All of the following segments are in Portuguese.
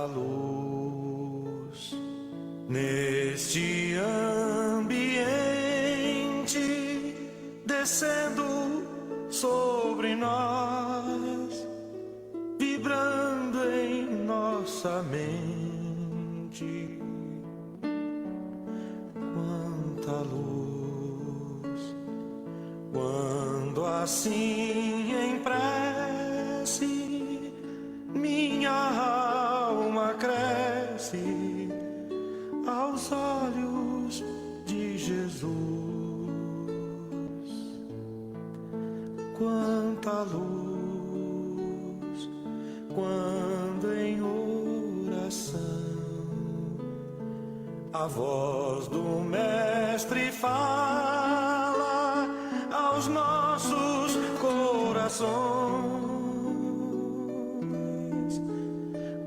luz neste ambiente, descendo sobre nós, vibrando em nossa mente. Quanta luz, quando assim em prece minha alma cresce aos olhos de Jesus. Quanta luz, quando em oração a voz do Mestre fala aos nossos corações.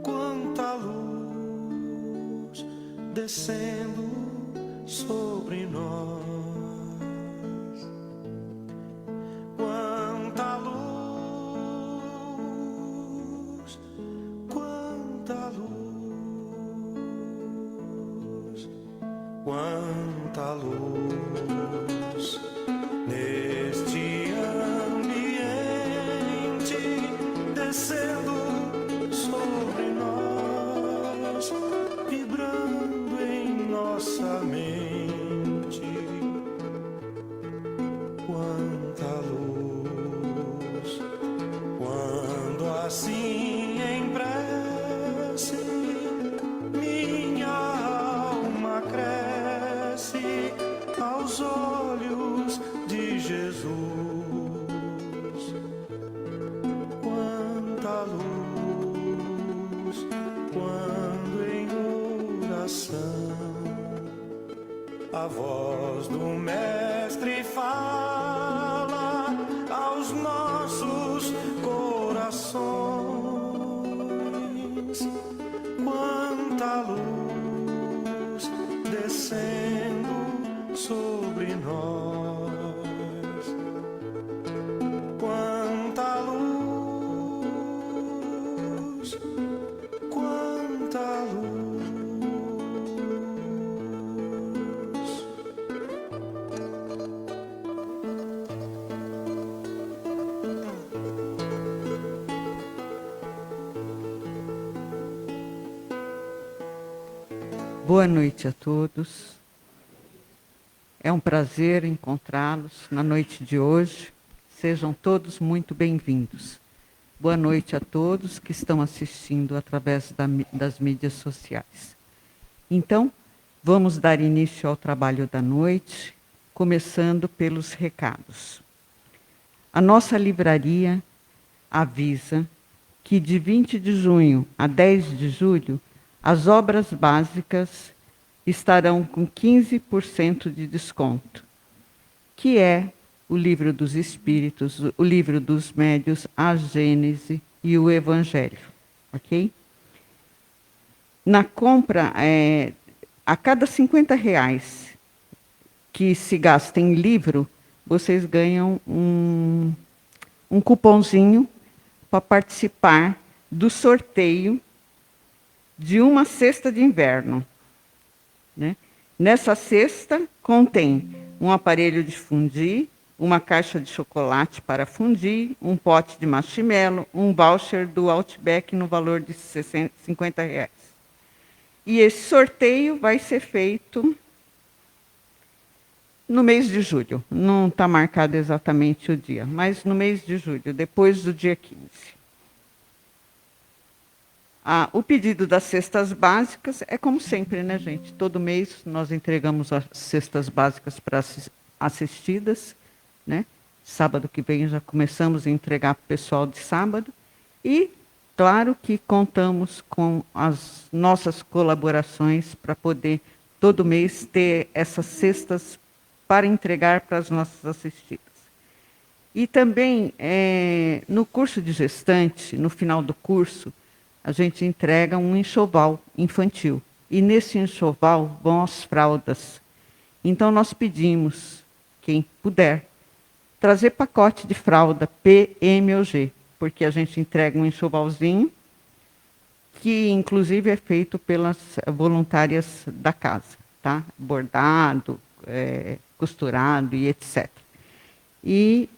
Quanta luz descendo sobre nós. Quanta luz, quanta luz, quanta luz neste ambiente, descendo sobre nós, vibrando em nossa mente. Quanta luz, quando assim em prece minha alma cresce aos olhos de Jesus. Quanta luz, quando em oração a voz do Mestre fala aos nossos corações. Quanta luz descendo sobre nós. Quanta luz, quanta luz. Boa noite a todos. É um prazer encontrá-los na noite de hoje. Sejam todos muito bem-vindos. Boa noite a todos que estão assistindo através das mídias sociais. Então, vamos dar início ao trabalho da noite, começando pelos recados. A nossa livraria avisa que de 20 de junho a 10 de julho, as obras básicas estarão com 15% de desconto, que é o Livro dos Espíritos, o Livro dos Médiuns, a Gênese e o Evangelho, ok? Na compra, a cada R$50 que se gasta em livro, vocês ganham um cupomzinho para participar do sorteio de uma cesta de inverno, né? Nessa cesta contém um aparelho de fundir, uma caixa de chocolate para fundir, um pote de marshmallow, um voucher do Outback no valor de R$50. E esse sorteio vai ser feito no mês de julho. Não está marcado exatamente o dia, mas no mês de julho, depois do dia 15. O pedido das cestas básicas é como sempre, né, gente? Todo mês nós entregamos as cestas básicas para assistidas, né? Sábado que vem já começamos a entregar para o pessoal de sábado. E, claro que contamos com as nossas colaborações para poder, todo mês, ter essas cestas para entregar para as nossas assistidas. E também, no curso de gestante, no final do curso, a gente entrega um enxoval infantil. E nesse enxoval vão as fraldas. Então, nós pedimos, quem puder, trazer pacote de fralda P, M ou G, porque a gente entrega um enxovalzinho que inclusive é feito pelas voluntárias da casa, tá? Bordado, costurado e etc. E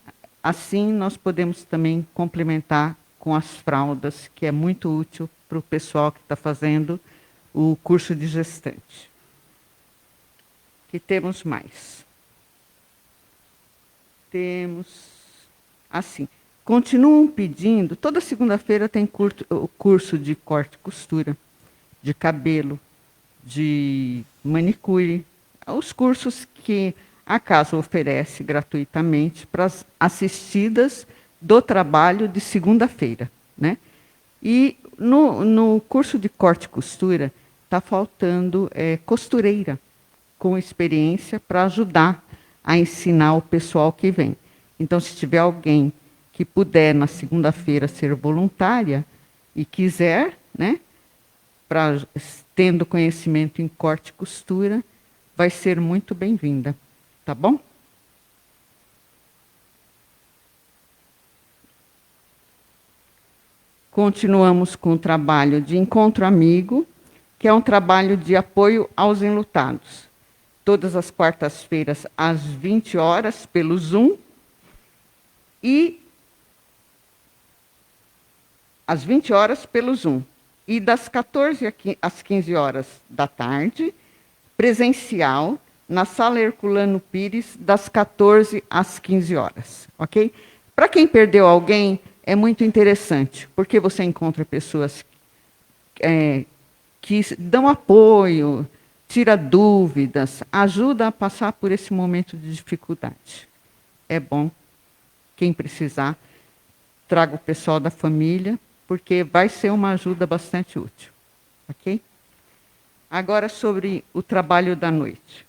assim nós podemos também complementar com as fraldas, que é muito útil para o pessoal que está fazendo o curso de gestante. Que temos mais? Temos, assim, continuam pedindo, toda segunda-feira tem o curso de corte e costura, de cabelo, de manicure, os cursos que a casa oferece gratuitamente para as assistidas do trabalho de segunda-feira, né? E no curso de corte e costura está faltando costureira com experiência para ajudar a ensinar o pessoal que vem. Então, se tiver alguém que puder na segunda-feira ser voluntária e quiser, né, tendo conhecimento em corte e costura, vai ser muito bem-vinda, tá bom? Continuamos com o trabalho de Encontro Amigo, que é um trabalho de apoio aos enlutados. Todas as quartas-feiras, às 20 horas, pelo Zoom, e às 20 horas pelo Zoom. E das 14 às 15 horas da tarde, presencial, na Sala Herculano Pires, das 14 às 15 horas. Ok? Para quem perdeu alguém, é muito interessante, porque você encontra pessoas que dão apoio, tira dúvidas, ajuda a passar por esse momento de dificuldade. É bom, quem precisar, traga o pessoal da família, porque vai ser uma ajuda bastante útil. Ok? Agora sobre o trabalho da noite.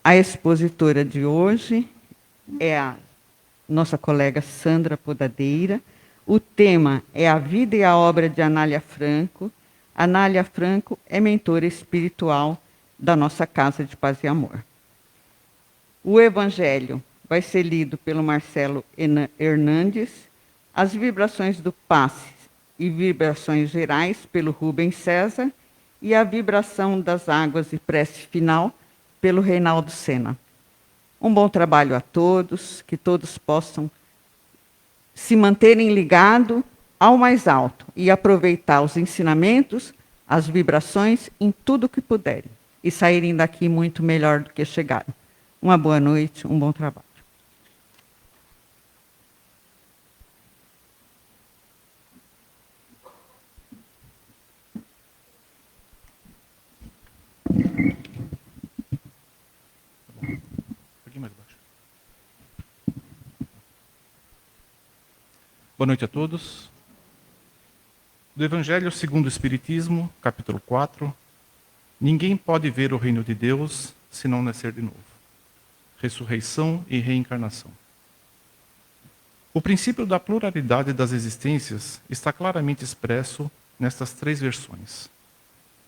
A expositora de hoje é a nossa colega Sandra Podadeira. O tema é a vida e a obra de Anália Franco. Anália Franco é mentora espiritual da nossa Casa de Paz e Amor. O Evangelho vai ser lido pelo Marcelo Hernandes, as vibrações do passe e vibrações gerais pelo Rubens César e a vibração das águas e prece final pelo Reinaldo Sena. Um bom trabalho a todos, que todos possam se manterem ligados ao mais alto e aproveitar os ensinamentos, as vibrações em tudo que puderem e saírem daqui muito melhor do que chegaram. Uma boa noite, um bom trabalho. Boa noite a todos. Do Evangelho segundo o Espiritismo, capítulo 4. Ninguém pode ver o reino de Deus se não nascer de novo. Ressurreição e reencarnação. O princípio da pluralidade das existências está claramente expresso nestas três versões.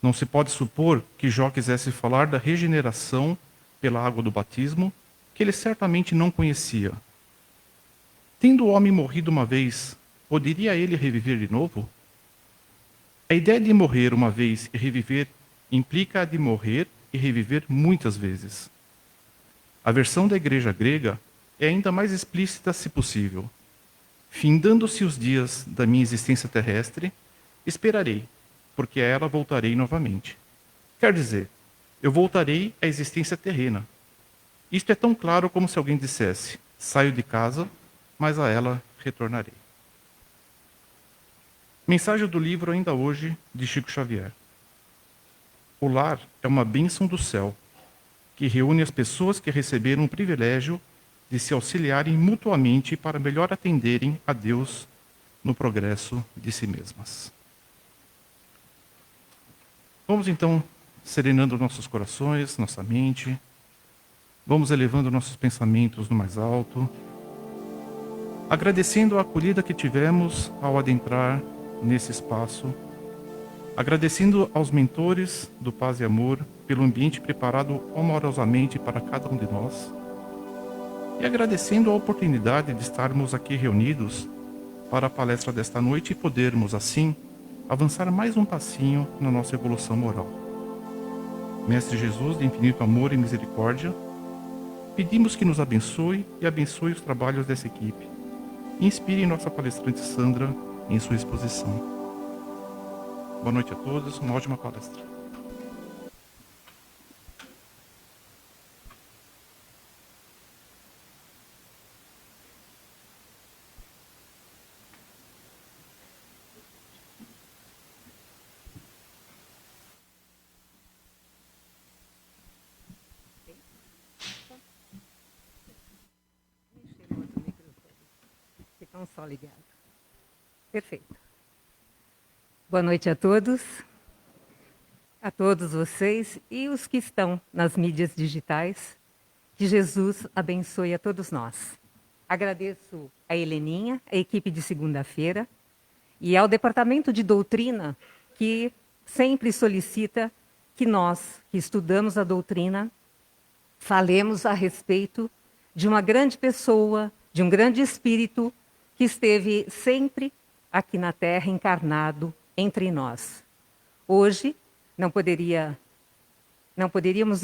Não se pode supor que Jó quisesse falar da regeneração pela água do batismo, que ele certamente não conhecia. Tendo o homem morrido uma vez, poderia ele reviver de novo? A ideia de morrer uma vez e reviver implica a de morrer e reviver muitas vezes. A versão da igreja grega é ainda mais explícita se possível. Findando-se os dias da minha existência terrestre, esperarei, porque a ela voltarei novamente. Quer dizer, eu voltarei à existência terrena. Isto é tão claro como se alguém dissesse, saio de casa, mas a ela retornarei. Mensagem do livro Ainda Hoje, de Chico Xavier. O lar é uma bênção do céu, que reúne as pessoas que receberam o privilégio de se auxiliarem mutuamente para melhor atenderem a Deus no progresso de si mesmas. Vamos então serenando nossos corações, nossa mente, vamos elevando nossos pensamentos no mais alto, agradecendo a acolhida que tivemos ao adentrar nesse espaço, agradecendo aos mentores do Paz e Amor pelo ambiente preparado amorosamente para cada um de nós e agradecendo a oportunidade de estarmos aqui reunidos para a palestra desta noite e podermos, assim, avançar mais um passinho na nossa evolução moral. Mestre Jesus, de infinito amor e misericórdia, pedimos que nos abençoe e abençoe os trabalhos dessa equipe. Inspire nossa palestrante Sandra em sua exposição. Boa noite a todos, uma ótima palestra. Ficam só ligados. Perfeito. Boa noite a todos vocês e os que estão nas mídias digitais. Que Jesus abençoe a todos nós. Agradeço a Heleninha, a equipe de segunda-feira, e ao Departamento de Doutrina, que sempre solicita que nós, que estudamos a doutrina, falemos a respeito de uma grande pessoa, de um grande espírito, que esteve sempre aqui na Terra, encarnado entre nós. Hoje, não poderíamos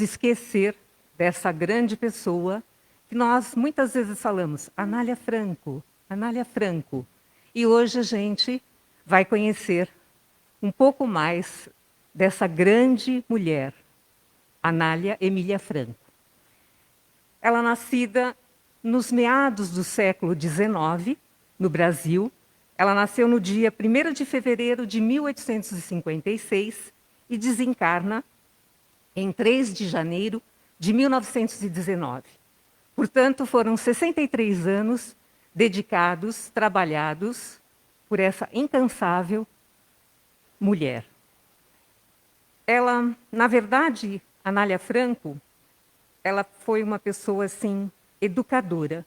esquecer dessa grande pessoa que nós muitas vezes falamos, Anália Franco, Anália Franco. E hoje a gente vai conhecer um pouco mais dessa grande mulher, Anália Emília Franco. Ela nascida nos meados do século XIX, no Brasil. Ela nasceu no dia 1º de fevereiro de 1856 e desencarna em 3 de janeiro de 1919. Portanto, foram 63 anos dedicados, trabalhados por essa incansável mulher. Ela, na verdade, Anália Franco, ela foi uma pessoa, assim, educadora.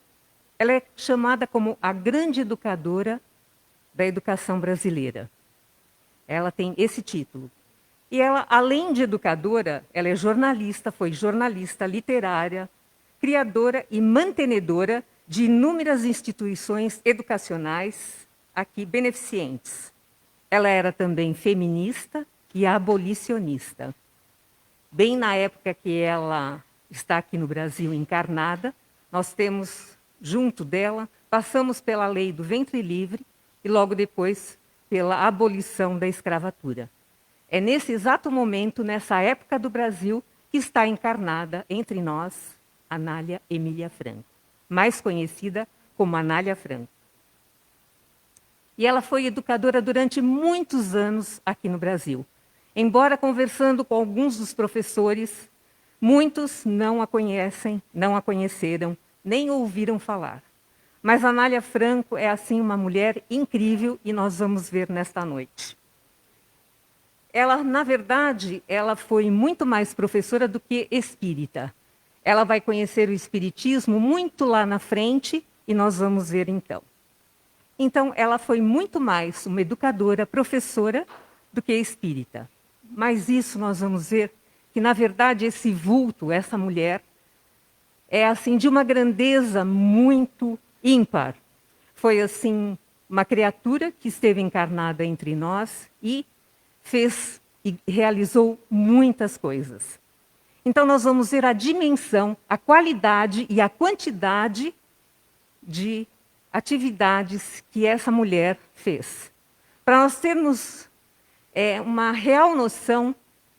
Ela é chamada como a grande educadora da educação brasileira. Ela tem esse título. E ela, além de educadora, ela é jornalista, foi jornalista literária, criadora e mantenedora de inúmeras instituições educacionais aqui beneficentes. Ela era também feminista e abolicionista. Bem na época que ela está aqui no Brasil encarnada, nós temos, junto dela, passamos pela lei do ventre livre e logo depois pela abolição da escravatura. É nesse exato momento, nessa época do Brasil, que está encarnada entre nós Anália Emília Franco, mais conhecida como Anália Franco. E ela foi educadora durante muitos anos aqui no Brasil. Embora conversando com alguns dos professores, muitos não a conhecem, não a conheceram, nem ouviram falar. Mas Anália Franco é, assim, uma mulher incrível e nós vamos ver nesta noite. Ela, na verdade, ela foi muito mais professora do que espírita. Ela vai conhecer o espiritismo muito lá na frente e nós vamos ver então. Então, ela foi muito mais uma educadora, professora, do que espírita. Mas isso nós vamos ver que, na verdade, esse vulto, essa mulher, é assim de uma grandeza muito ímpar. Foi assim uma criatura que esteve encarnada entre nós e fez e realizou muitas coisas. Então nós vamos ver a dimensão, a qualidade e a quantidade de atividades que essa mulher fez. Para nós termos uma real noção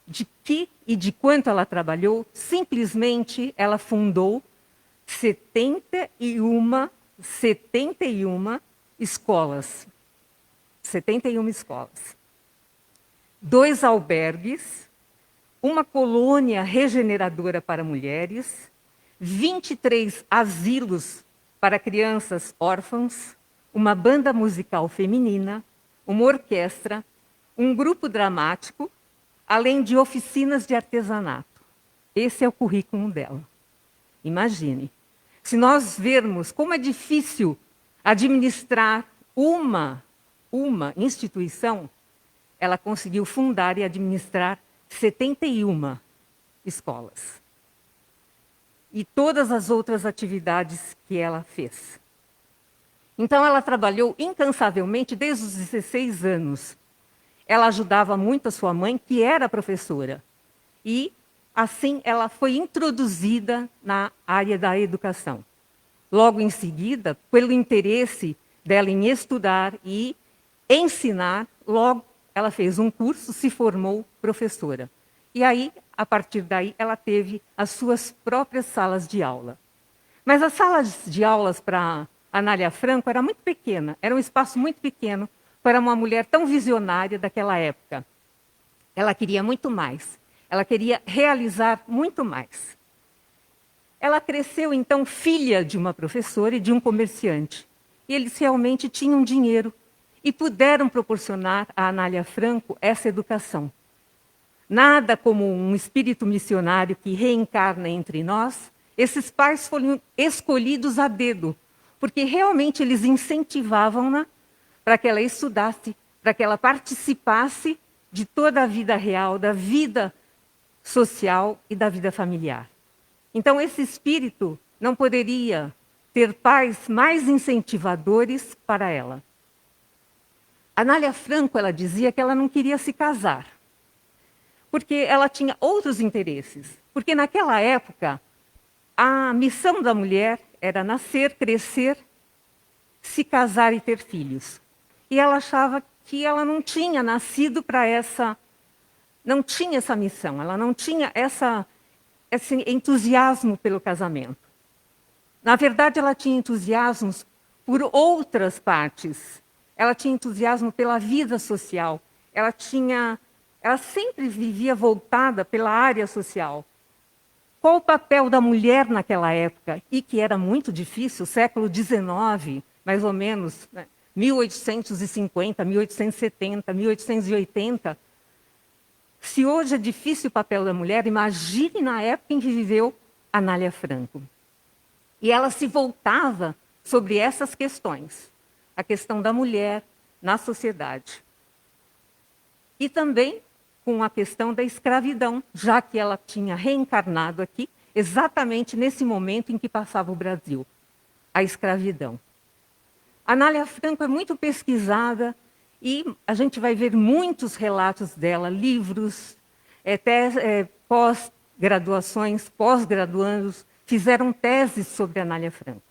de que e de quanto ela trabalhou, simplesmente ela fundou 71 escolas. 71 escolas. 2 albergues, uma colônia regeneradora para mulheres, 23 asilos para crianças órfãs, uma banda musical feminina, uma orquestra, um grupo dramático, além de oficinas de artesanato. Esse é o currículo dela. Imagine. Se nós vermos como é difícil administrar uma instituição, ela conseguiu fundar e administrar 71 escolas. E todas as outras atividades que ela fez. Então, ela trabalhou incansavelmente desde os 16 anos. Ela ajudava muito a sua mãe, que era professora. E, assim, ela foi introduzida na área da educação. Logo em seguida, pelo interesse dela em estudar e ensinar, logo ela fez um curso, se formou professora. E aí, a partir daí, ela teve as suas próprias salas de aula. Mas as salas de aulas para Anália Franco era muito pequena, era um espaço muito pequeno para uma mulher tão visionária daquela época. Ela queria muito mais, ela queria realizar muito mais. Ela cresceu, então, filha de uma professora e de um comerciante. E eles realmente tinham dinheiro e puderam proporcionar a Anália Franco essa educação. Nada como um espírito missionário que reencarna entre nós, esses pais foram escolhidos a dedo, porque realmente eles incentivavam-na para que ela estudasse, para que ela participasse de toda a vida real, da vida social e da vida familiar. Então, esse espírito não poderia ter pais mais incentivadores para ela. Anália Franco, ela dizia que ela não queria se casar, porque ela tinha outros interesses. Porque naquela época, a missão da mulher era nascer, crescer, se casar e ter filhos. E ela achava que ela não tinha nascido para não tinha essa missão, ela não tinha esse entusiasmo pelo casamento. Na verdade, ela tinha entusiasmos por outras partes. Ela tinha entusiasmo pela vida social. Ela sempre vivia voltada pela área social. Qual o papel da mulher naquela época? E que era muito difícil, século XIX, mais ou menos, né? 1850, 1870, 1880. Se hoje é difícil o papel da mulher, imagine na época em que viveu Anália Franco. E ela se voltava sobre essas questões. A questão da mulher na sociedade. E também com a questão da escravidão, já que ela tinha reencarnado aqui, exatamente nesse momento em que passava o Brasil, a escravidão. Anália Franco é muito pesquisada e a gente vai ver muitos relatos dela, livros, pós-graduações, pós-graduandos fizeram teses sobre Anália Franco.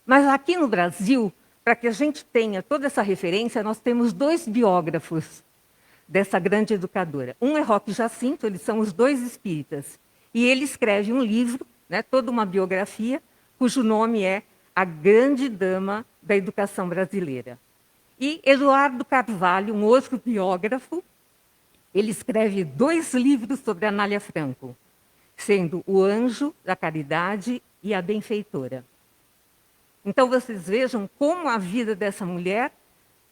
Mas aqui no Brasil, para que a gente tenha toda essa referência, nós temos 2 biógrafos dessa grande educadora. Um é Roque Jacinto, eles são os 2 espíritas. E ele escreve um livro, né, toda uma biografia, cujo nome é A Grande Dama da Educação Brasileira. E Eduardo Carvalho, um outro biógrafo, ele escreve 2 livros sobre Anália Franco, sendo O Anjo da Caridade e A Benfeitora. Então, vocês vejam como a vida dessa mulher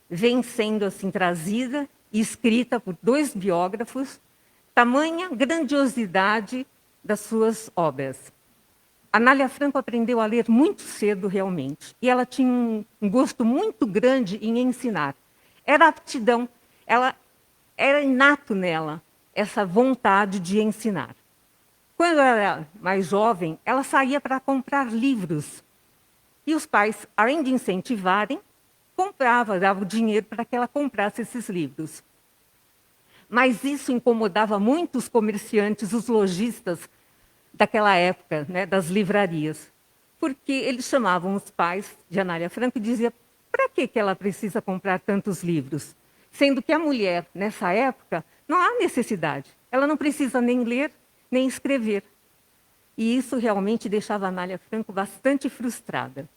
vem sendo assim trazida e escrita por 2 biógrafos, tamanha grandiosidade das suas obras. Anália Franco aprendeu a ler muito cedo, realmente, e ela tinha um gosto muito grande em ensinar. Era aptidão, era inato nela essa vontade de ensinar. Quando ela era mais jovem, ela saía para comprar livros. E os pais, além de incentivarem, davam dinheiro para que ela comprasse esses livros. Mas isso incomodava muito os comerciantes, os lojistas daquela época, né, das livrarias. Porque eles chamavam os pais de Anália Franco e diziam: para que ela precisa comprar tantos livros? Sendo que a mulher, nessa época, não há necessidade. Ela não precisa nem ler, nem escrever. E isso realmente deixava a Anália Franco bastante frustrada.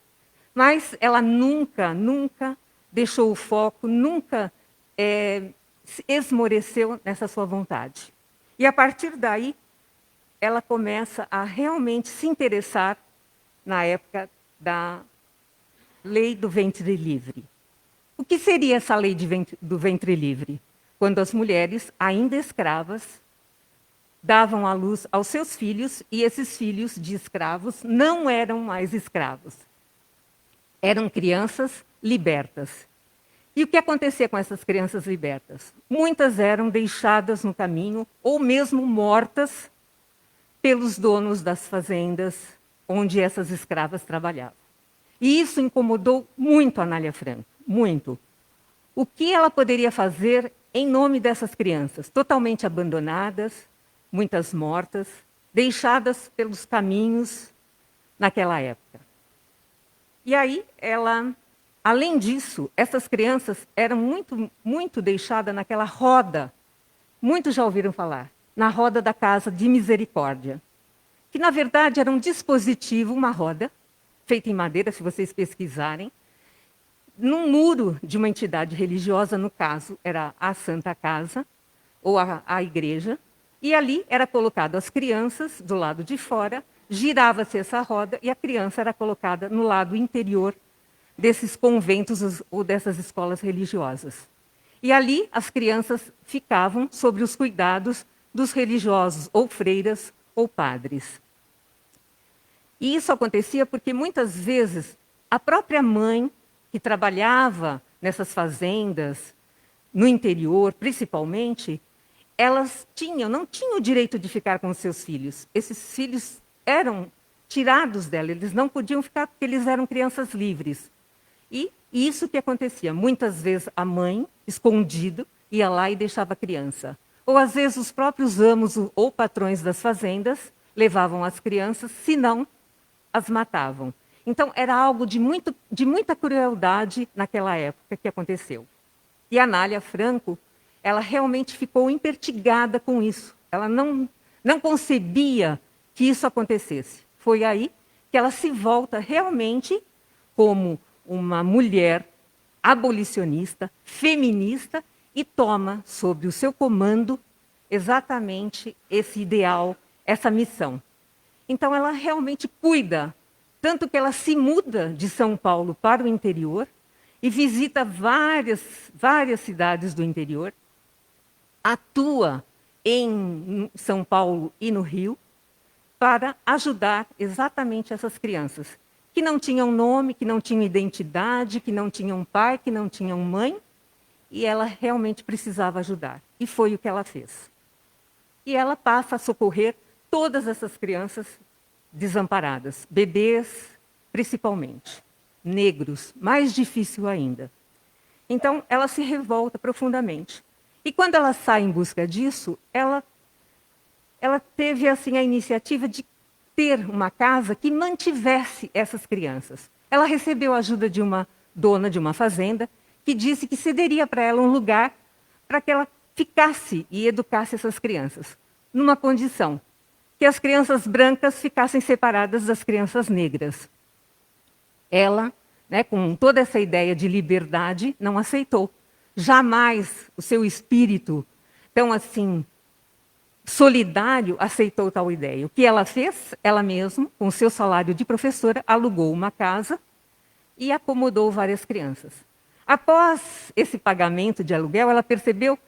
Mas ela nunca deixou o foco, nunca se esmoreceu nessa sua vontade. E a partir daí, ela começa a realmente se interessar na época da Lei do Ventre Livre. O que seria essa lei do ventre livre? Quando as mulheres, ainda escravas, davam à luz aos seus filhos, e esses filhos de escravos não eram mais escravos. Eram crianças libertas. E o que acontecia com essas crianças libertas? Muitas eram deixadas no caminho, ou mesmo mortas, pelos donos das fazendas onde essas escravas trabalhavam. E isso incomodou muito a Anália Franco, muito. O que ela poderia fazer em nome dessas crianças, totalmente abandonadas, muitas mortas, deixadas pelos caminhos naquela época? E aí, além disso, essas crianças eram muito deixadas naquela roda, muitos já ouviram falar, na roda da Casa de Misericórdia, que na verdade era um dispositivo, uma roda, feita em madeira, se vocês pesquisarem, num muro de uma entidade religiosa, no caso, era a Santa Casa, ou a igreja, e ali era colocado as crianças do lado de fora, girava-se essa roda e a criança era colocada no lado interior desses conventos ou dessas escolas religiosas. E ali as crianças ficavam sob os cuidados dos religiosos, ou freiras, ou padres. E isso acontecia porque muitas vezes a própria mãe, que trabalhava nessas fazendas, no interior principalmente, elas não tinham o direito de ficar com os seus filhos. Esses filhos eram tirados dela, eles não podiam ficar porque eles eram crianças livres. E isso que acontecia. Muitas vezes a mãe, escondido, ia lá e deixava a criança. Ou às vezes os próprios amos ou patrões das fazendas levavam as crianças, se não, as matavam. Então era algo de muita crueldade naquela época que aconteceu. E a Anália Franco, ela realmente ficou impertigada com isso. Ela não concebia que isso acontecesse. Foi aí que ela se volta realmente como uma mulher abolicionista, feminista, e toma sob o seu comando exatamente esse ideal, essa missão. Então ela realmente cuida, tanto que ela se muda de São Paulo para o interior e visita várias cidades do interior, atua em São Paulo e no Rio para ajudar exatamente essas crianças que não tinham nome, que não tinham identidade, que não tinham pai, que não tinham mãe, e ela realmente precisava ajudar. E foi o que ela fez. E ela passa a socorrer todas essas crianças desamparadas, bebês principalmente, negros, mais difícil ainda. Então, ela se revolta profundamente. E quando ela sai em busca disso, ela teve assim a iniciativa de ter uma casa que mantivesse essas crianças. Ela recebeu a ajuda de uma dona de uma fazenda, que disse que cederia para ela um lugar para que ela ficasse e educasse essas crianças, numa condição, que as crianças brancas ficassem separadas das crianças negras. Ela, com toda essa ideia de liberdade, não aceitou. Jamais o seu espírito, tão assim, solidário, aceitou tal ideia. O que ela fez? Ela mesma, com o seu salário de professora, alugou uma casa e acomodou várias crianças. Após esse pagamento de aluguel, ela percebeu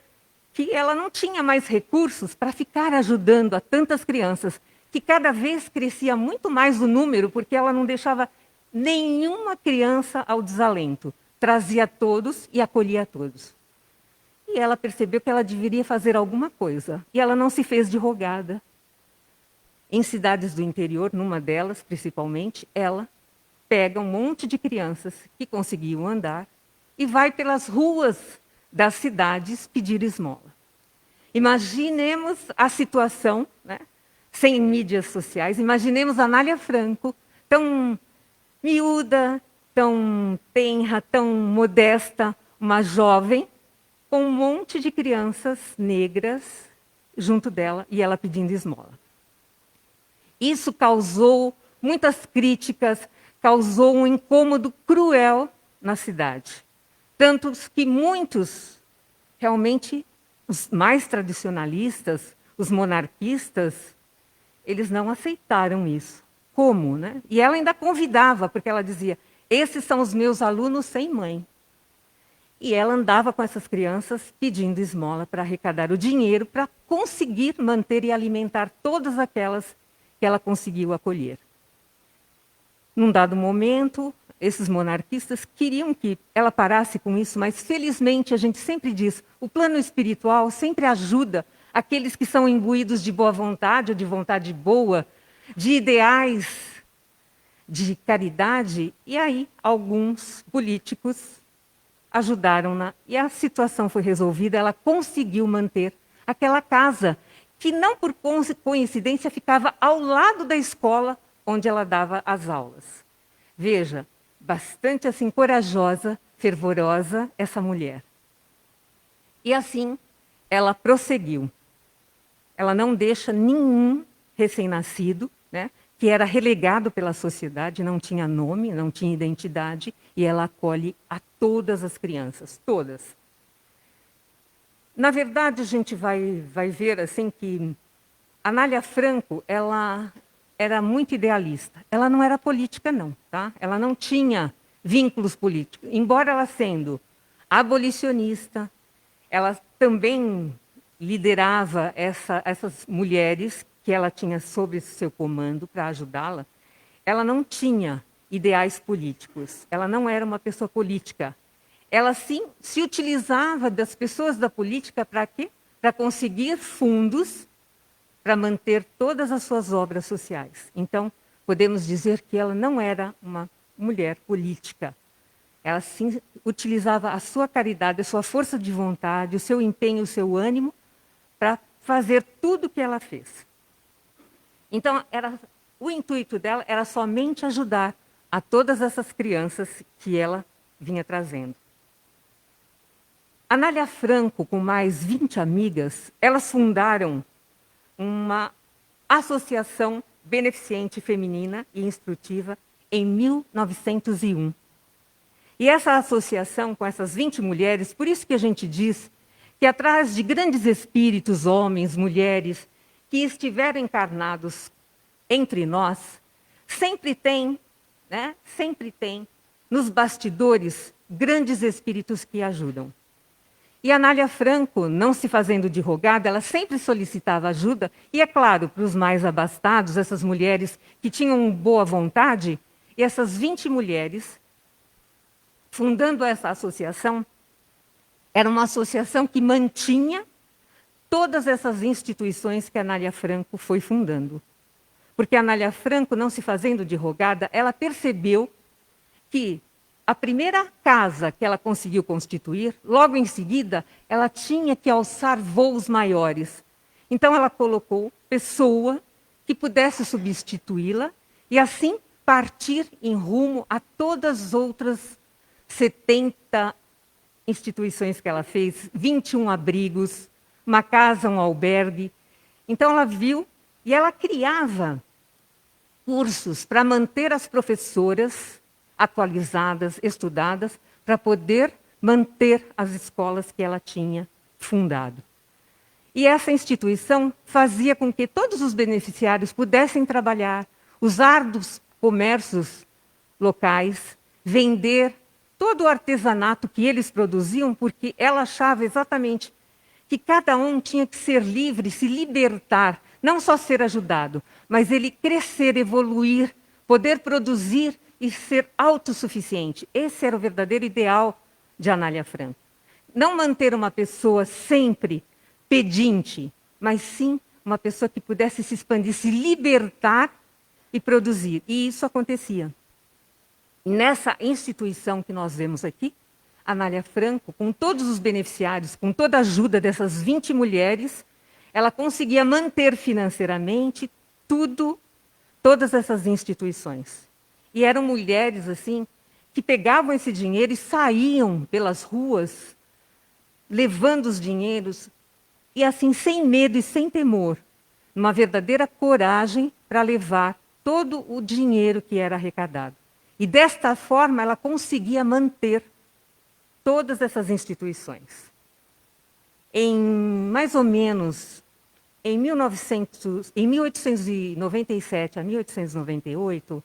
que ela não tinha mais recursos para ficar ajudando a tantas crianças, que cada vez crescia muito mais o número, porque ela não deixava nenhuma criança ao desalento. Trazia todos e acolhia todos. E ela percebeu que ela deveria fazer alguma coisa. E ela não se fez de rogada. Em cidades do interior, numa delas principalmente, ela pega um monte de crianças que conseguiam andar e vai pelas ruas das cidades pedir esmola. Imaginemos a situação, sem mídias sociais, imaginemos a Anália Franco, tão miúda, tão tenra, tão modesta, uma jovem, com um monte de crianças negras junto dela e ela pedindo esmola. Isso causou muitas críticas, causou um incômodo cruel na cidade. Tanto que muitos, realmente, os mais tradicionalistas, os monarquistas, eles não aceitaram isso. Como, E ela ainda convidava, porque ela dizia, esses são os meus alunos sem mãe. E ela andava com essas crianças pedindo esmola para arrecadar o dinheiro para conseguir manter e alimentar todas aquelas que ela conseguiu acolher. Num dado momento, esses monarquistas queriam que ela parasse com isso, mas felizmente a gente sempre diz, o plano espiritual sempre ajuda aqueles que são imbuídos de boa vontade, ou de vontade boa, de ideais de caridade, e aí alguns políticos ajudaram-na, e a situação foi resolvida, ela conseguiu manter aquela casa, que não por coincidência ficava ao lado da escola onde ela dava as aulas. Veja, bastante assim corajosa, fervorosa essa mulher. E assim ela prosseguiu. Ela não deixa nenhum recém-nascido, né, que era relegado pela sociedade, não tinha nome, não tinha identidade, e ela acolhe a todas as crianças, todas. Na verdade, a gente vai ver assim que Anália Franco, ela era muito idealista. Ela não era política, não, tá? Ela não tinha vínculos políticos. Embora ela sendo abolicionista, ela também liderava essas mulheres que ela tinha sob seu comando para ajudá-la. Ela não tinha ideais políticos. Ela não era uma pessoa política. Ela sim se utilizava das pessoas da política para quê? Para conseguir fundos para manter todas as suas obras sociais. Então, podemos dizer que ela não era uma mulher política. Ela sim utilizava a sua caridade, a sua força de vontade, o seu empenho, o seu ânimo para fazer tudo o que ela fez. Então, o intuito dela era somente ajudar a todas essas crianças que ela vinha trazendo. Anália Franco, com mais 20 amigas, elas fundaram uma associação beneficente feminina e instrutiva em 1901. E essa associação, com essas 20 mulheres, por isso que a gente diz que atrás de grandes espíritos, homens, mulheres, que estiveram encarnados entre nós, sempre tem nos bastidores grandes espíritos que ajudam. E a Anália Franco, não se fazendo de rogada, ela sempre solicitava ajuda, e é claro, para os mais abastados, essas mulheres que tinham boa vontade, e essas 20 mulheres, fundando essa associação, era uma associação que mantinha todas essas instituições que a Anália Franco foi fundando. Porque a Anália Franco, não se fazendo de rogada, ela percebeu que a primeira casa que ela conseguiu constituir, logo em seguida, ela tinha que alçar voos maiores. Então ela colocou pessoa que pudesse substituí-la e assim partir em rumo a todas as outras 70 instituições que ela fez, 21 abrigos, uma casa, um albergue. Então ela viu e ela criava cursos para manter as professoras atualizadas, estudadas, para poder manter as escolas que ela tinha fundado. E essa instituição fazia com que todos os beneficiários pudessem trabalhar, usar dos comércios locais, vender todo o artesanato que eles produziam, porque ela achava exatamente que cada um tinha que ser livre, se libertar, não só ser ajudado, mas ele crescer, evoluir, poder produzir e ser autossuficiente. Esse era o verdadeiro ideal de Anália Franco. Não manter uma pessoa sempre pedinte, mas sim uma pessoa que pudesse se expandir, se libertar e produzir. E isso acontecia. E nessa instituição que nós vemos aqui, Anália Franco, com todos os beneficiários, com toda a ajuda dessas 20 mulheres, ela conseguia manter financeiramente todas essas instituições. E eram mulheres assim que pegavam esse dinheiro e saíam pelas ruas, levando os dinheiros, e assim, sem medo e sem temor, uma verdadeira coragem para levar todo o dinheiro que era arrecadado. E desta forma ela conseguia manter todas essas instituições. Em mais ou menos em 1897 a 1898,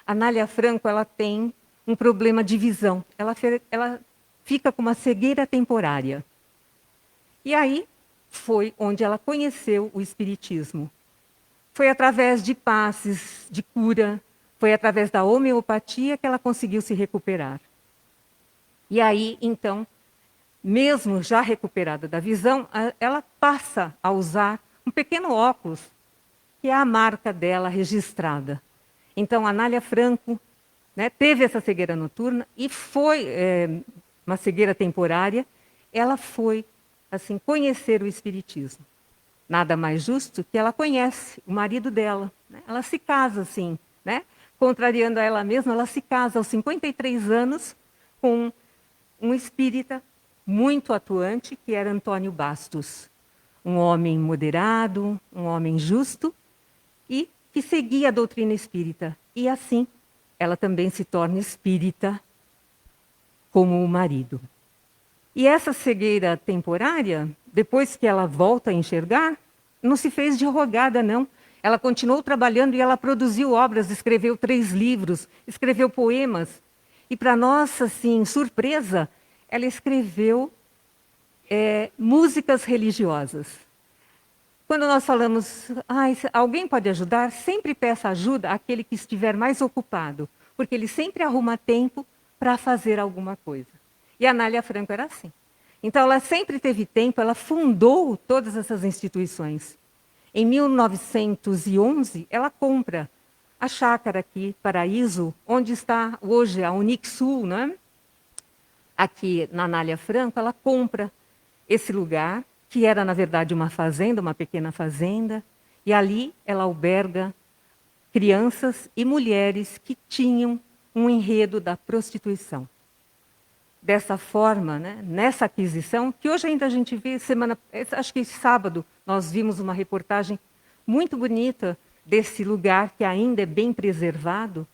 Anália Franco ela tem um problema de visão. Ela fica com uma cegueira temporária. E aí foi onde ela conheceu o Espiritismo. Foi através de passes, de cura, foi através da homeopatia que ela conseguiu se recuperar. E aí, então, mesmo já recuperada da visão, ela passa a usar um pequeno óculos, que é a marca dela registrada. Então, a Anália Franco, né, teve essa cegueira noturna e foi uma cegueira temporária. Ela foi assim conhecer o espiritismo. Nada mais justo que ela conhece o marido dela, né? Ela se casa assim, né? Contrariando a ela mesma, ela se casa aos 53 anos com um espírita muito atuante, que era Antônio Bastos. Um homem moderado, um homem justo e que seguia a doutrina espírita. E assim, ela também se torna espírita como o marido. E essa cegueira temporária, depois que ela volta a enxergar, não se fez de rogada, não. Ela continuou trabalhando e ela produziu obras, escreveu 3 livros, escreveu poemas. E, para nossa assim, surpresa, ela escreveu músicas religiosas. Quando nós falamos, alguém pode ajudar, sempre peça ajuda àquele que estiver mais ocupado, porque ele sempre arruma tempo para fazer alguma coisa. E a Anália Franco era assim. Então, ela sempre teve tempo, ela fundou todas essas instituições. Em 1911, ela compra a chácara aqui, Paraíso, onde está hoje a Unixul, né? Aqui na Anália Franco, ela compra esse lugar, que era, na verdade, uma fazenda, uma pequena fazenda, e ali ela alberga crianças e mulheres que tinham um enredo da prostituição. Dessa forma, né, nessa aquisição, que hoje ainda a gente vê, acho que sábado, nós vimos uma reportagem muito bonita desse lugar que ainda é bem preservado,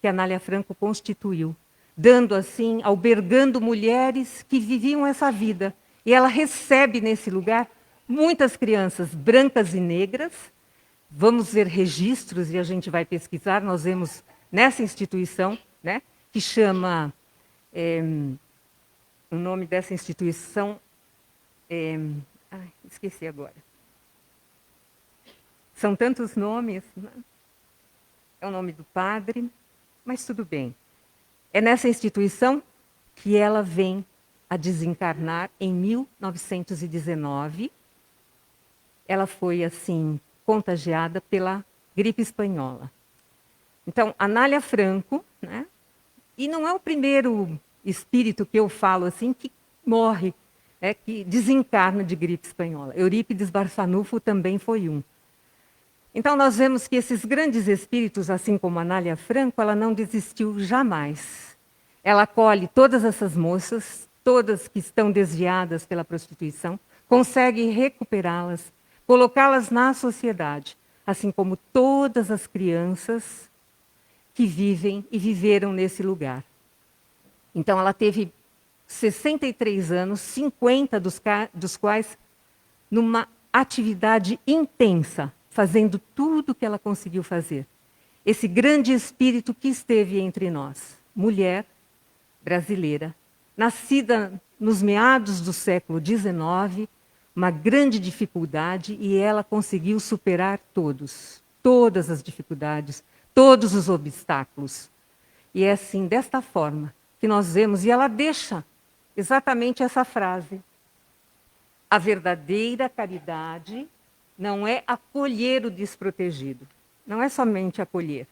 que a Anália Franco constituiu, dando assim, albergando mulheres que viviam essa vida. E ela recebe nesse lugar muitas crianças brancas e negras. Vamos ver registros e a gente vai pesquisar. Nós vemos nessa instituição, né, que chama... o nome dessa instituição esqueci agora. São tantos nomes, né? É o nome do padre, mas tudo bem. É nessa instituição que ela vem a desencarnar em 1919. Ela foi, assim, contagiada pela gripe espanhola. Então, Anália Franco, né? E não é o primeiro espírito que eu falo assim que morre, que desencarna de gripe espanhola. Eurípides Barçanufo também foi um. Então nós vemos que esses grandes espíritos, assim como Anália Franco, ela não desistiu jamais. Ela acolhe todas essas moças, todas que estão desviadas pela prostituição, consegue recuperá-las, colocá-las na sociedade, assim como todas as crianças que vivem e viveram nesse lugar. Então, ela teve 63 anos, 50 dos quais numa atividade intensa, fazendo tudo o que ela conseguiu fazer. Esse grande espírito que esteve entre nós, mulher brasileira, nascida nos meados do século XIX, uma grande dificuldade, e ela conseguiu superar todas as dificuldades, todos os obstáculos. E é assim, desta forma, que nós vemos, e ela deixa exatamente essa frase: a verdadeira caridade não é acolher o desprotegido, não é somente acolher,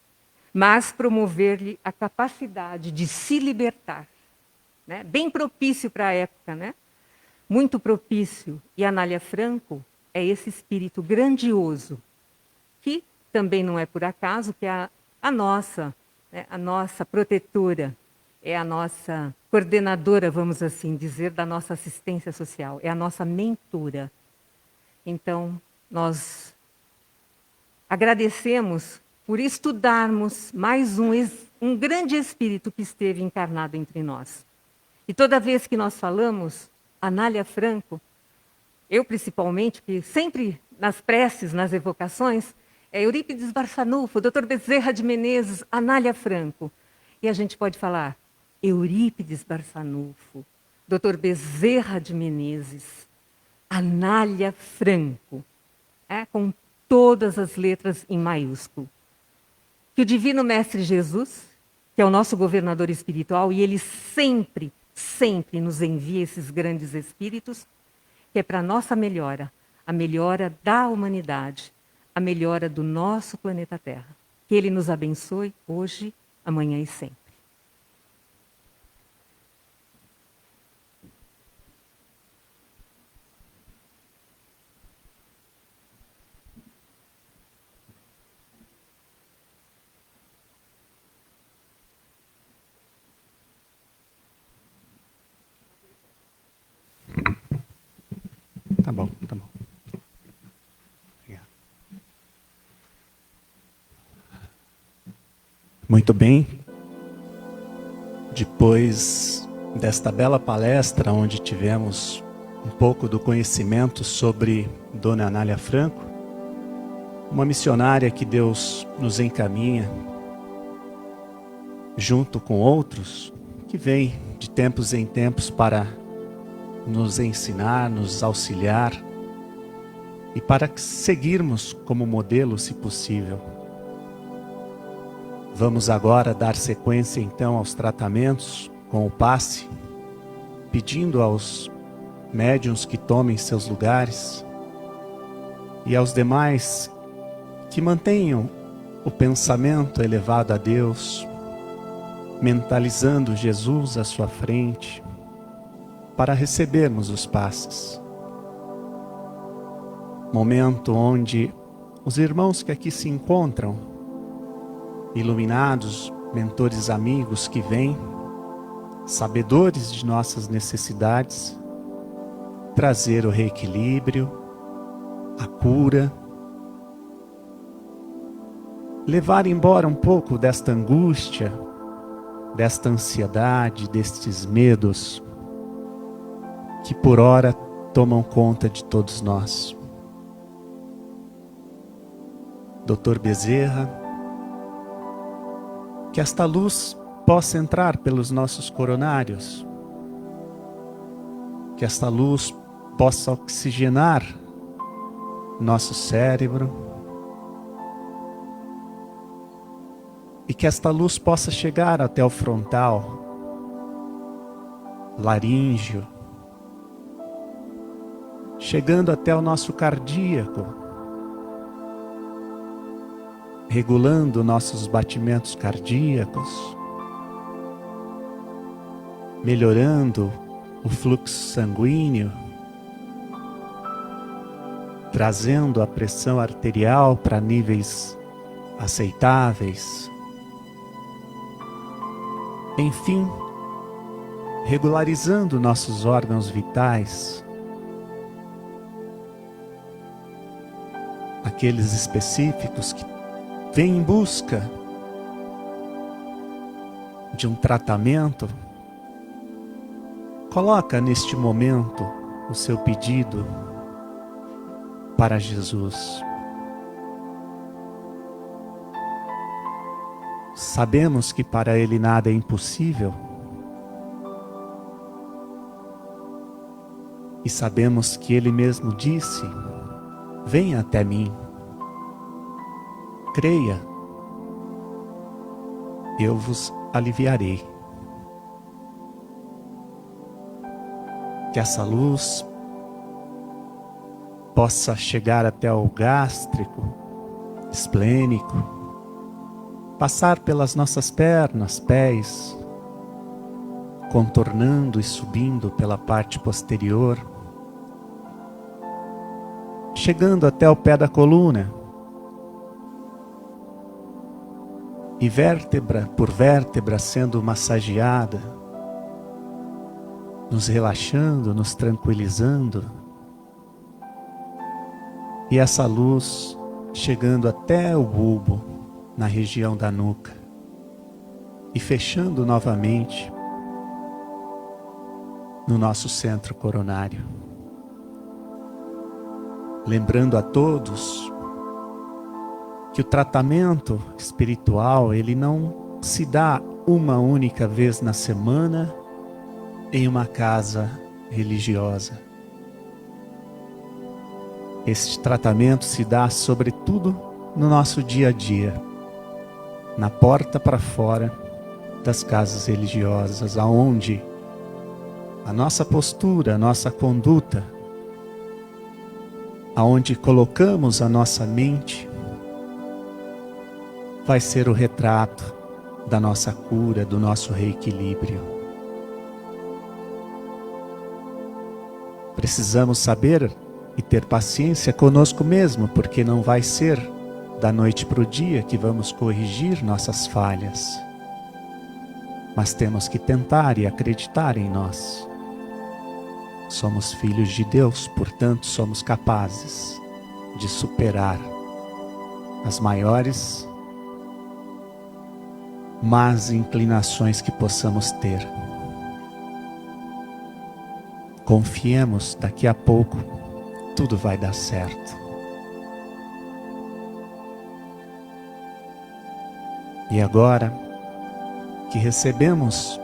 mas promover-lhe a capacidade de se libertar. Né? Bem propício para a época, né? Muito propício. E a Anália Franco é esse espírito grandioso, que também não é por acaso que é a nossa protetora, é a nossa coordenadora, vamos assim dizer, da nossa assistência social, é a nossa mentora. Então, nós agradecemos por estudarmos mais um grande espírito que esteve encarnado entre nós. E toda vez que nós falamos Anália Franco, eu principalmente, que sempre nas preces, nas evocações, é Eurípides Barçanufo, Dr. Bezerra de Menezes, Anália Franco. E a gente pode falar Eurípides Barçanufo, Dr. Bezerra de Menezes, Anália Franco, com todas as letras em maiúsculo. Que o Divino Mestre Jesus, que é o nosso governador espiritual, e ele sempre nos envia esses grandes espíritos, que é para a nossa melhora, a melhora da humanidade, a melhora do nosso planeta Terra. Que Ele nos abençoe hoje, amanhã e sempre. Tá bom, tá bom. Obrigado. Muito bem. Depois desta bela palestra, onde tivemos um pouco do conhecimento sobre Dona Anália Franco, uma missionária que Deus nos encaminha, junto com outros, que vem de tempos em tempos para nos ensinar, nos auxiliar e para seguirmos como modelo, se possível. Vamos agora dar sequência então aos tratamentos com o passe, pedindo aos médiuns que tomem seus lugares e aos demais que mantenham o pensamento elevado a Deus, mentalizando Jesus à sua frente, para recebermos os passes. Momento onde os irmãos que aqui se encontram, iluminados, mentores amigos que vêm, sabedores de nossas necessidades, trazer o reequilíbrio, a cura, levar embora um pouco desta angústia, desta ansiedade, destes medos, que por ora tomam conta de todos nós. Dr. Bezerra, que esta luz possa entrar pelos nossos coronários, que esta luz possa oxigenar nosso cérebro e que esta luz possa chegar até o frontal, laríngeo, chegando até o nosso cardíaco, regulando nossos batimentos cardíacos, melhorando o fluxo sanguíneo, trazendo a pressão arterial para níveis aceitáveis. Enfim, regularizando nossos órgãos vitais, aqueles específicos que vêm em busca de um tratamento. Coloca neste momento o seu pedido para Jesus. Sabemos que para Ele nada é impossível. E sabemos que Ele mesmo disse: venha até mim. Creia, eu vos aliviarei. Que essa luz possa chegar até o gástrico, esplênico, passar pelas nossas pernas, pés, contornando e subindo pela parte posterior, chegando até o pé da coluna, e vértebra por vértebra sendo massageada, nos relaxando, nos tranquilizando, e essa luz chegando até o bulbo, na região da nuca, e fechando novamente no nosso centro coronário. Lembrando a todos que o tratamento espiritual, ele não se dá uma única vez na semana em uma casa religiosa. Este tratamento se dá sobretudo no nosso dia a dia, na porta para fora das casas religiosas, aonde a nossa postura, a nossa conduta, aonde colocamos a nossa mente, vai ser o retrato da nossa cura, do nosso reequilíbrio. Precisamos saber e ter paciência conosco mesmo, porque não vai ser da noite para o dia que vamos corrigir nossas falhas. Mas temos que tentar e acreditar em nós. Somos filhos de Deus, portanto somos capazes de superar as maiores más inclinações que possamos ter. Confiemos, daqui a pouco tudo vai dar certo. E agora que recebemos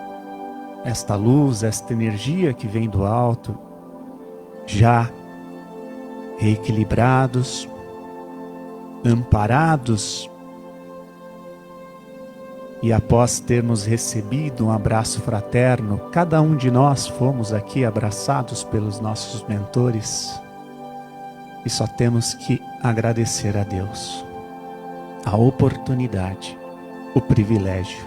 esta luz, esta energia que vem do alto, já reequilibrados, amparados, e após termos recebido um abraço fraterno, cada um de nós fomos aqui abraçados pelos nossos mentores, e só temos que agradecer a Deus a oportunidade, o privilégio.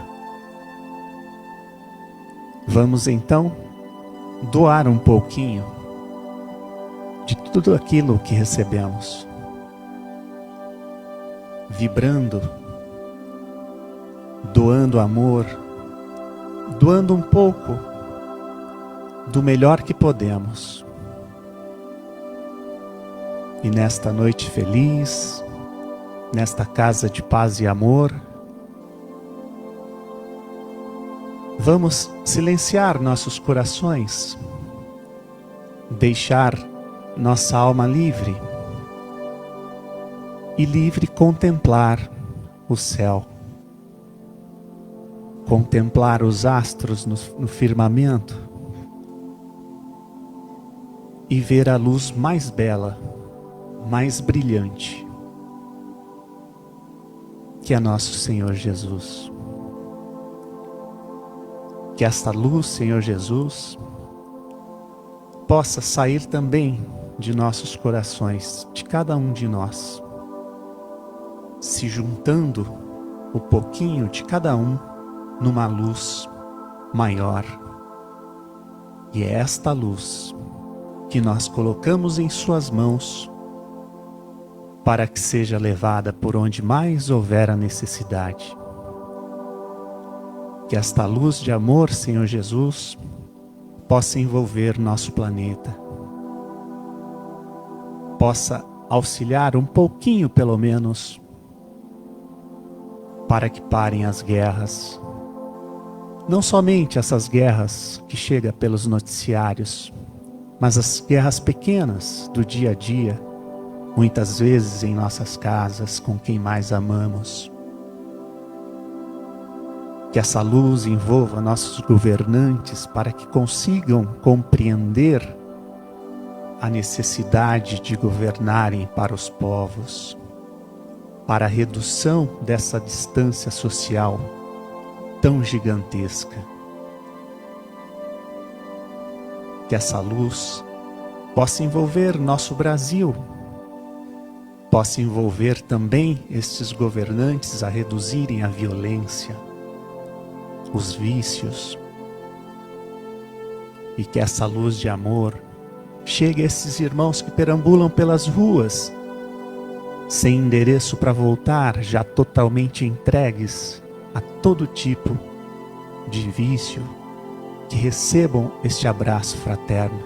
Vamos então doar um pouquinho de tudo aquilo que recebemos, vibrando, doando amor, doando um pouco do melhor que podemos. E nesta noite feliz, nesta casa de paz e amor, vamos silenciar nossos corações, deixar nossa alma livre e livre contemplar o céu, contemplar os astros no firmamento e ver a luz mais bela, mais brilhante, que é nosso Senhor Jesus. Que esta luz, Senhor Jesus, possa sair também de nossos corações, de cada um de nós, se juntando o pouquinho de cada um numa luz maior. E é esta luz que nós colocamos em suas mãos para que seja levada por onde mais houver a necessidade. Que esta luz de amor, Senhor Jesus, possa envolver nosso planeta, possa auxiliar um pouquinho pelo menos para que parem as guerras. Não somente essas guerras que chegam pelos noticiários, mas as guerras pequenas do dia a dia, muitas vezes em nossas casas, com quem mais amamos. Que essa luz envolva nossos governantes para que consigam compreender a necessidade de governarem para os povos, para a redução dessa distância social tão gigantesca. Que essa luz possa envolver nosso Brasil, possa envolver também estes governantes a reduzirem a violência, os vícios, e que essa luz de amor chegue a esses irmãos que perambulam pelas ruas, sem endereço para voltar, já totalmente entregues a todo tipo de vício, que recebam este abraço fraterno,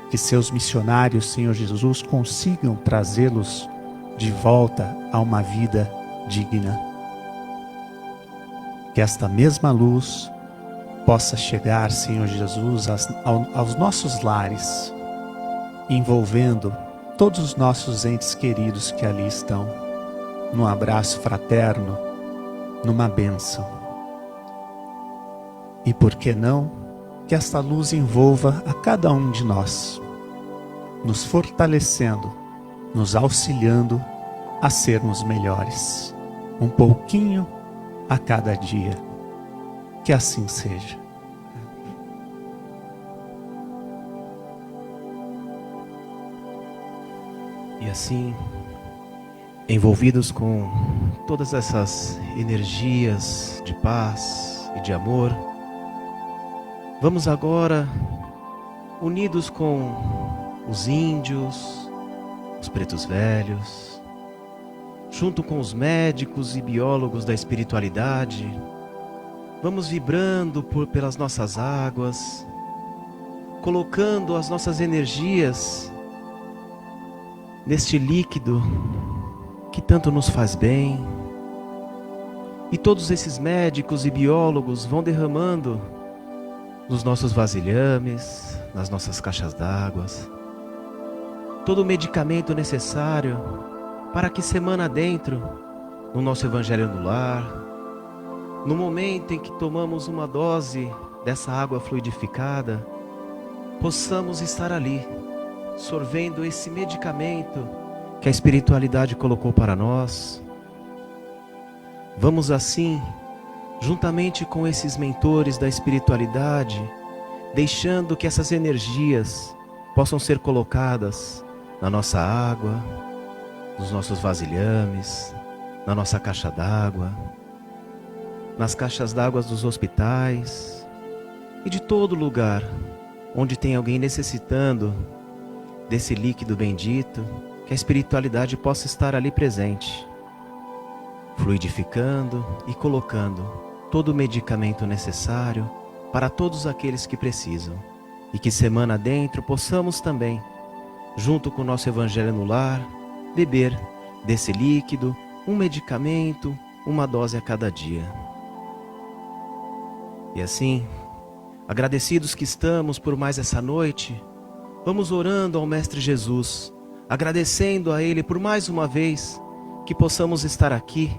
que seus missionários, Senhor Jesus, consigam trazê-los de volta a uma vida digna. Que esta mesma luz possa chegar, Senhor Jesus, aos nossos lares, envolvendo todos os nossos entes queridos que ali estão, num abraço fraterno, numa bênção. E por que não, que esta luz envolva a cada um de nós, nos fortalecendo, nos auxiliando a sermos melhores, um pouquinho a cada dia. Que assim seja. E assim, envolvidos com todas essas energias de paz e de amor, vamos agora, unidos com os índios, os pretos velhos, junto com os médicos e biólogos da espiritualidade, vamos vibrando pelas nossas águas, colocando as nossas energias neste líquido que tanto nos faz bem. E todos esses médicos e biólogos vão derramando nos nossos vasilhames, nas nossas caixas d'água, todo o medicamento necessário para que semana adentro, no nosso Evangelho no Lar, no momento em que tomamos uma dose dessa água fluidificada, possamos estar ali, sorvendo esse medicamento que a espiritualidade colocou para nós. Vamos assim, juntamente com esses mentores da espiritualidade, deixando que essas energias possam ser colocadas na nossa água, nos nossos vasilhames, na nossa caixa d'água, nas caixas d'água dos hospitais e de todo lugar onde tem alguém necessitando desse líquido bendito, que a espiritualidade possa estar ali presente, fluidificando e colocando todo o medicamento necessário para todos aqueles que precisam. E que semana adentro possamos também, junto com o nosso Evangelho no Lar, beber desse líquido, um medicamento, uma dose a cada dia. E assim, agradecidos que estamos por mais essa noite, vamos orando ao Mestre Jesus, agradecendo a Ele por mais uma vez que possamos estar aqui,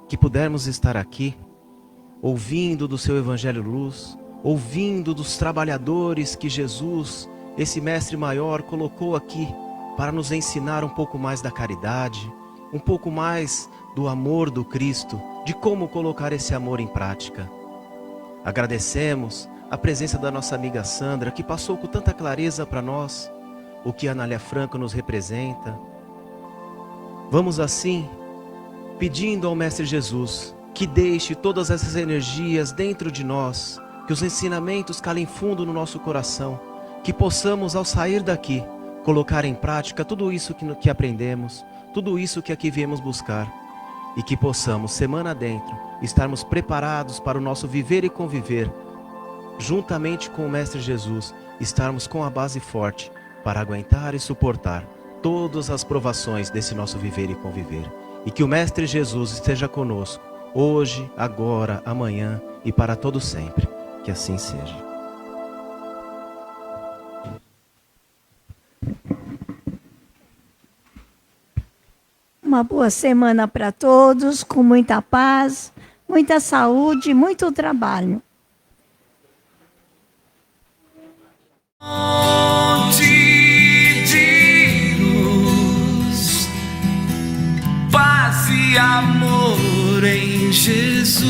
que pudermos estar aqui, ouvindo do seu Evangelho Luz, ouvindo dos trabalhadores que Jesus, esse Mestre maior, colocou aqui para nos ensinar um pouco mais da caridade, um pouco mais do amor do Cristo, de como colocar esse amor em prática. Agradecemos a presença da nossa amiga Sandra, que passou com tanta clareza para nós o que a Anália Franco nos representa. Vamos assim, pedindo ao Mestre Jesus que deixe todas essas energias dentro de nós, que os ensinamentos calem fundo no nosso coração, que possamos, ao sair daqui, colocar em prática tudo isso que aprendemos, tudo isso que aqui viemos buscar, e que possamos, semana adentro, estarmos preparados para o nosso viver e conviver, juntamente com o Mestre Jesus, estarmos com a base forte para aguentar e suportar todas as provações desse nosso viver e conviver. E que o Mestre Jesus esteja conosco, hoje, agora, amanhã e para todo sempre. Que assim seja. Uma boa semana para todos, com muita paz, muita saúde, muito trabalho. Fonte de luz, paz e amor em Jesus.